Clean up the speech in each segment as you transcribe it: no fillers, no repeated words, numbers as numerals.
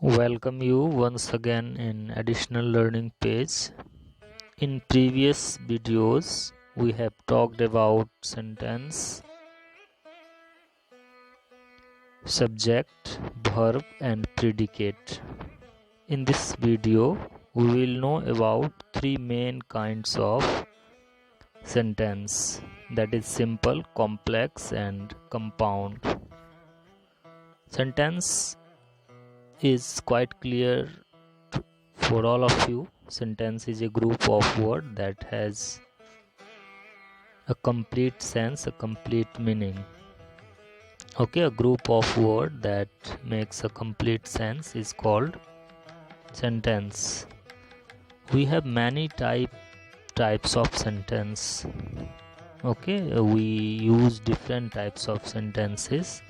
Welcome you once again in additional learning page. In previous videos we have talked about sentence, subject, verb and predicate. In this video we will know about three main kinds of sentence, that is simple, complex and compound. Sentence is quite clear for all of you. Sentence is a group of words that has a complete sense, a complete meaning. Okay, a group of words that makes a complete sense is called sentence. We have many types of sentence. Okay, we use different types of sentences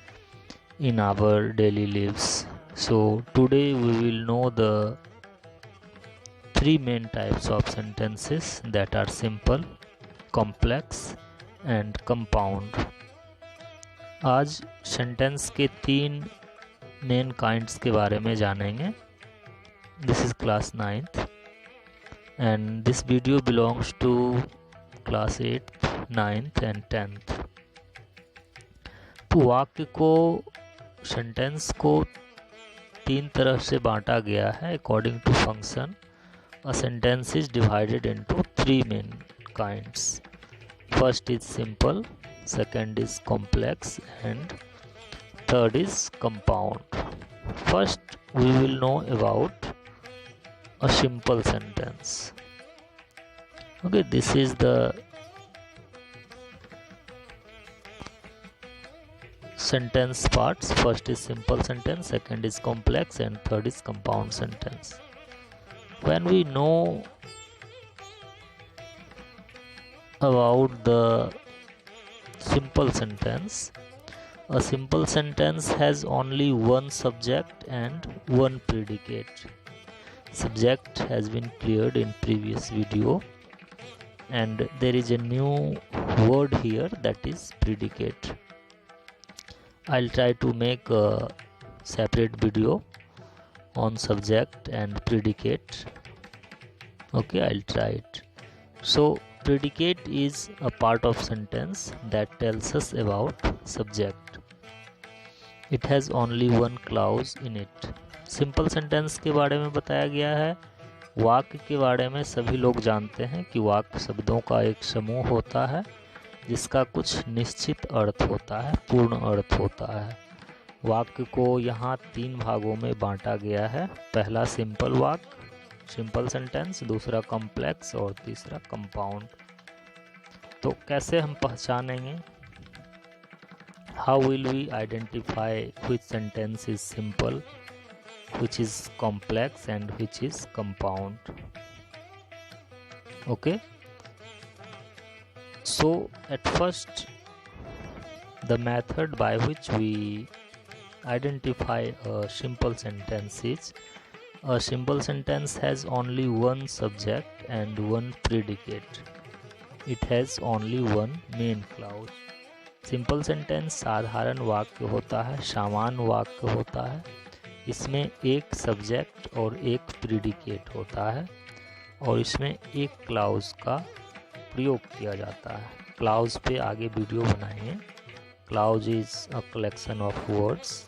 in our daily lives. So today we will know the three main types of sentences, that are simple, complex and compound. आज sentence के तीन main kinds के बारे में जानेंगे. This is class 9th and this video belongs to class 8th, 9th and 10th. तो वाक्य को, सेंटेंस को तीन तरह से बांटा गया है according to function. A sentence is divided into three main kinds. First is simple, second is complex and third is compound. First we will know about a simple sentence. Okay, this is the sentence parts. First is simple sentence, second is complex and third is compound sentence. When we know about the simple sentence, a simple sentence has only one subject and one predicate. Subject has been cleared in previous video and there is a new word here, that is predicate. I'll try to make a separate video on subject and predicate. Okay, I'll try it. So predicate is a part of sentence that tells us about subject. It has only one clause in it. Simple sentence के बारे में बताया गया है. वाक्य के बारे में सभी लोग जानते हैं कि वाक्य शब्दों का एक समूह होता है जिसका कुछ निश्चित अर्थ होता है, पूर्ण अर्थ होता है. वाक्य को यहाँ तीन भागों में बांटा गया है. पहला सिंपल वाक्य, सिंपल सेंटेंस, दूसरा कॉम्प्लेक्स और तीसरा कंपाउंड. तो कैसे हम पहचानेंगे? How will we identify which sentence is simple, which is complex and which is compound? Okay, so at first the method by which we identify a simple sentence is, a simple sentence has only one subject and one predicate. It has only one main clause. Simple sentence साधारण वाक्य होता है, सामान्य वाक्य होता है. इसमें एक सब्जेक्ट और एक प्रीडिकेट होता है और इसमें एक क्लाउज का प्रयोग किया जाता है. क्लाउज पे आगे वीडियो बनाएंगे. Clause is a collection of words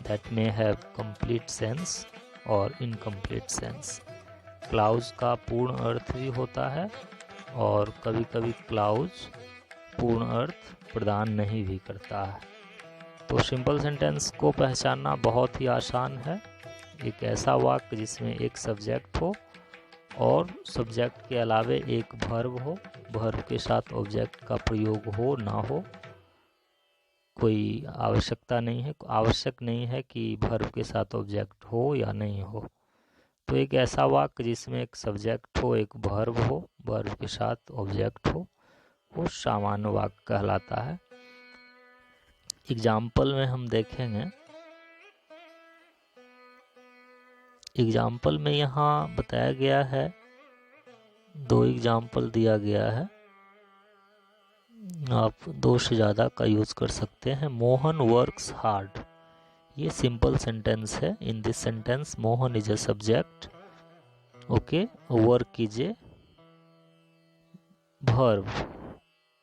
that may have complete sense और इनकम्प्लीट सेंस. क्लाउज का पूर्ण अर्थ भी होता है और कभी कभी क्लाउज पूर्ण अर्थ प्रदान नहीं भी करता है. तो सिंपल सेंटेंस को पहचानना बहुत ही आसान है. एक ऐसा वाक्य जिसमें एक सब्जेक्ट हो और सब्जेक्ट के अलावे एक वर्ब हो, वर्ब के साथ ऑब्जेक्ट का प्रयोग हो ना हो, कोई आवश्यकता नहीं है, आवश्यक नहीं है कि वर्ब के साथ ऑब्जेक्ट हो या नहीं हो. तो एक ऐसा वाक्य जिसमें एक सब्जेक्ट हो, एक वर्ब हो, वर्ब के साथ ऑब्जेक्ट हो, वो सामान्य वाक्य कहलाता है. एग्जाम्पल में हम देखेंगे. एग्जाम्पल में यहाँ बताया गया है, दो एग्जाम्पल दिया गया है, आप दो से ज़्यादा का यूज़ कर सकते हैं. मोहन वर्क्स हार्ड ये सिंपल सेंटेंस है. In this sentence Mohan is a subject. Okay, work is a verb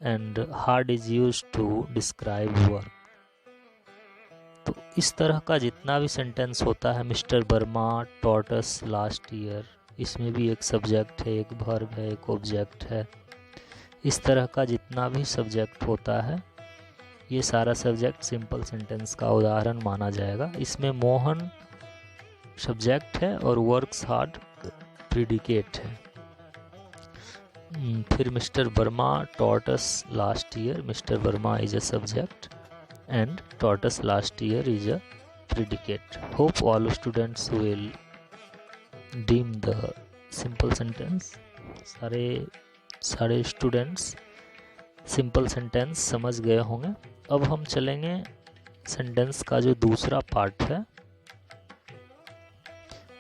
and hard is used to describe work. तो इस तरह का जितना भी सेंटेंस होता है, mister Verma taught us last year, इसमें भी एक सब्जेक्ट है, एक वर्ब है, एक ऑब्जेक्ट है. इस तरह का जितना भी सब्जेक्ट होता है, ये सारा सब्जेक्ट सिंपल सेंटेंस का उदाहरण माना जाएगा. इसमें मोहन सब्जेक्ट है और वर्क्स हार्ड प्रीडिकेट है. फिर mister Verma taught us last year. Mr. Verma is a subject and taught us last year is a predicate. Hope all students will deem the simple sentence. सारे स्टूडेंट्स सिंपल सेंटेंस समझ गए होंगे. अब हम चलेंगे sentence का जो दूसरा पार्ट है,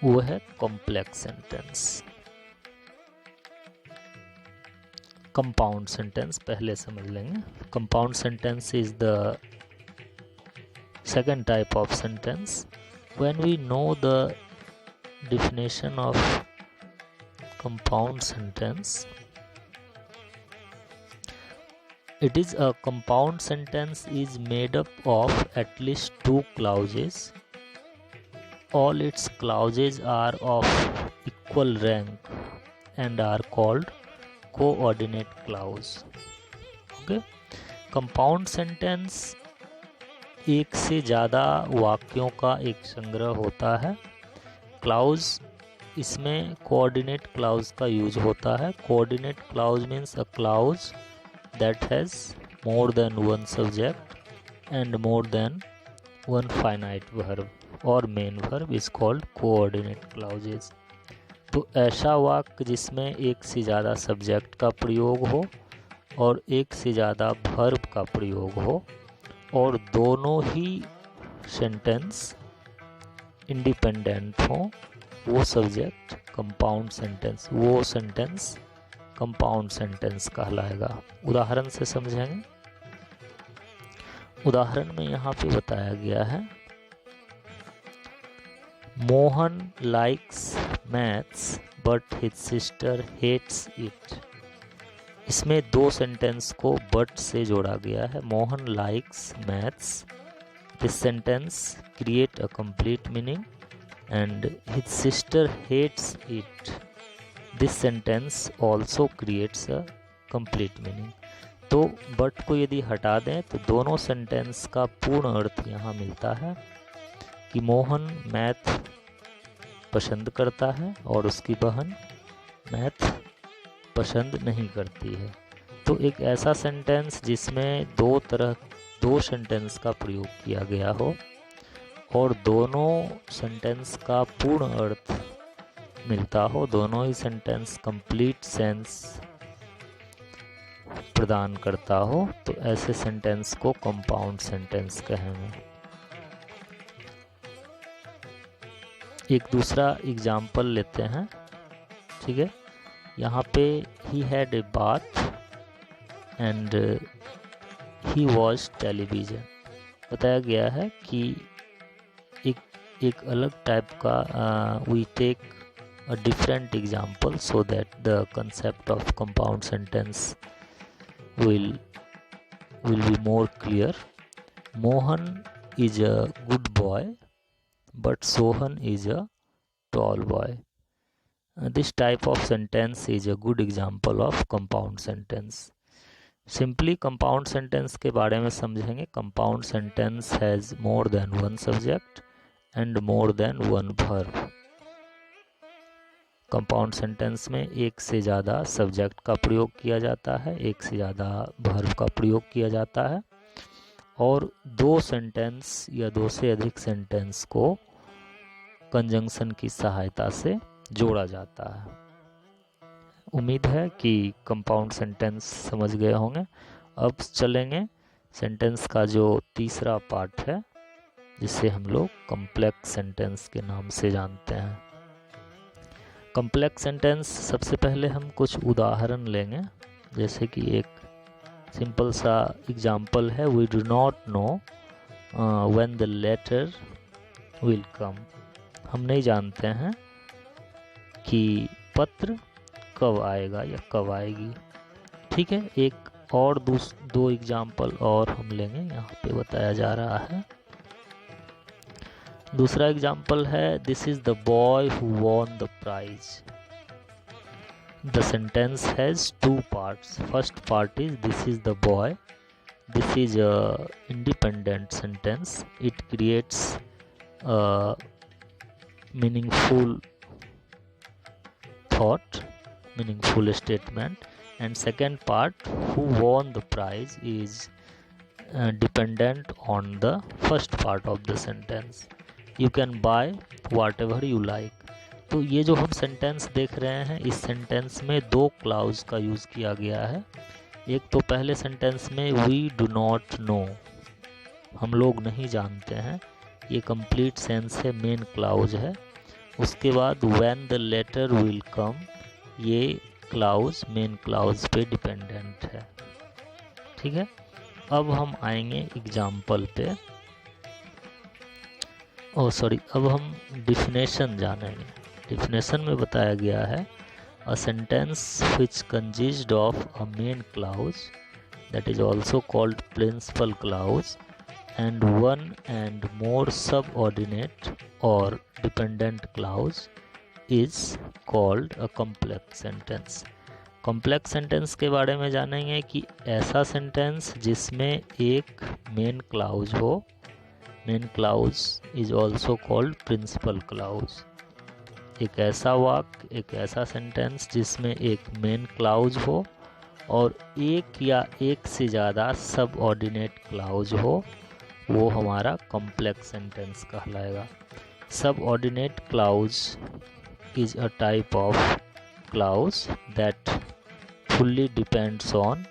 वो है कॉम्प्लेक्स सेंटेंस. कंपाउंड सेंटेंस पहले समझ लेंगे. Compound sentence is the second type of sentence. When we know the definition of compound sentence, it is a compound sentence is made up of at least two clauses. All its clauses are of equal rank and are called coordinate clause. Okay, compound sentence एक से ज़्यादा वाक्यों का एक संग्रह होता है. Clause, इसमें कोऑर्डिनेट क्लाउज का यूज होता है. Coordinate clause means a clause that has more than one subject and more than one finite verb और main verb is called coordinate clauses. तो ऐसा वाक्य जिसमें एक से ज़्यादा सब्जेक्ट का प्रयोग हो और एक से ज़्यादा वर्ब का प्रयोग हो और दोनों ही सेंटेंस इंडिपेंडेंट हो, वो सब्जेक्ट कंपाउंड सेंटेंस, वो सेंटेंस कंपाउंड सेंटेंस कहलाएगा. उदाहरण से समझेंगे. उदाहरण में यहाँ पे बताया गया है, Mohan likes maths but his sister hates it. इसमें दो सेंटेंस को बट से जोड़ा गया है. Mohan likes maths, this sentence create a complete meaning, and his sister hates it, this sentence also creates a complete meaning. तो बट को यदि हटा दें तो दोनों सेंटेंस का पूर्ण अर्थ यहाँ मिलता है कि मोहन मैथ पसंद करता है और उसकी बहन मैथ पसंद नहीं करती है. तो एक ऐसा सेंटेंस जिसमें दो सेंटेंस का प्रयोग किया गया हो और दोनों सेंटेंस का पूर्ण अर्थ मिलता हो, दोनों ही सेंटेंस कंप्लीट सेंस प्रदान करता हो, तो ऐसे सेंटेंस को कंपाउंड सेंटेंस कहेंगे. एक दूसरा एग्जाम्पल लेते हैं. ठीक है, यहाँ पे he had a bath and he watch television. बताया गया है कि एक अलग टाइप का we take a different example so that the concept of compound sentence will be more clear. Mohan is a good boy but Sohan is a tall boy. This type of sentence is a good example of compound sentence. Simply compound sentence के बारे में समझेंगे. Compound sentence has more than one subject and more than one verb. Compound sentence में एक से ज़्यादा subject का प्रयोग किया जाता है, एक से ज़्यादा वर्ब का प्रयोग किया जाता है और दो सेंटेंस या दो से अधिक सेंटेंस को कंजंक्शन की सहायता से जोड़ा जाता है. उम्मीद है कि कंपाउंड सेंटेंस समझ गए होंगे. अब चलेंगे सेंटेंस का जो तीसरा पार्ट है, जिसे हम लोग कॉम्प्लेक्स सेंटेंस के नाम से जानते हैं. कॉम्प्लेक्स सेंटेंस, सबसे पहले हम कुछ उदाहरण लेंगे. जैसे कि एक सिंपल सा एग्जाम्पल है, we do not know when the letter will come। हम नहीं जानते हैं कि पत्र कब आएगा या कब आएगी। ठीक है, एक और दो एग्जाम्पल और हम लेंगे, यहाँ पे बताया जा रहा है। दूसरा एग्जाम्पल है this is the boy who won the prize. The sentence has two parts. First part is this is the boy. This is a independent sentence. It creates a meaningful thought, meaningful statement. And second part, who won the prize, is dependent on the first part of the sentence. You can buy whatever you like। तो ये जो हम sentence देख रहे हैं, इस sentence में दो क्लाउज का यूज़ किया गया है। एक तो पहले सेंटेंस में वी डू नॉट नो, हम लोग नहीं जानते हैं, ये कंप्लीट सेंस है, मेन क्लाउज है। उसके बाद when the letter will come, ये क्लाउज मेन क्लाउज पे डिपेंडेंट है। ठीक है, अब हम आएंगे एग्जाम्पल पे। अब हम डिफिनेशन जानेंगे। डिफिनेशन में बताया गया है a sentence which consist of a main clause that is also called principal clause and one and more subordinate or dependent clause is called a complex sentence। complex sentence के बारे में जानेंगे कि ऐसा सेंटेंस जिसमें एक मेन क्लाउज हो। Main clause is also called principal clause. एक ऐसा वाक्य, एक ऐसा सेंटेंस जिसमें एक मेन क्लाउज हो और एक या एक से ज़्यादा सबऑर्डिनेट क्लाउज हो, वो हमारा कॉम्प्लेक्स सेंटेंस कहलाएगा। Subordinate clause is a type of clause that fully depends on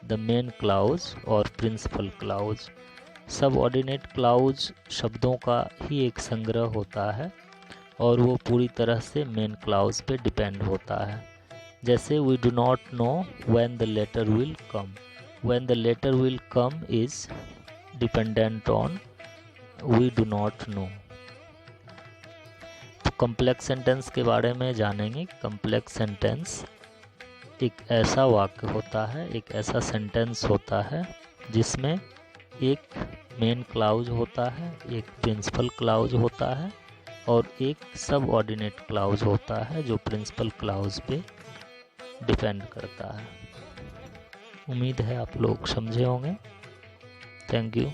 the main clause और प्रिंसिपल क्लाउज। सबऑर्डिनेट क्लाउज शब्दों का ही एक संग्रह होता है और वो पूरी तरह से मेन क्लाउज पे डिपेंड होता है। जैसे we do not know when the letter will come. When the letter will come is dependent on we do not know. तो कॉम्प्लेक्स सेंटेंस के बारे में जानेंगे। कॉम्प्लेक्स सेंटेंस एक ऐसा वाक्य होता है, एक ऐसा सेंटेंस होता है जिसमें एक मेन क्लाउज होता है, एक प्रिंसिपल क्लाउज होता है और एक सबऑर्डिनेट क्लाउज होता है जो प्रिंसिपल क्लाउज पे डिपेंड करता है। उम्मीद है आप लोग समझे होंगे। Thank you।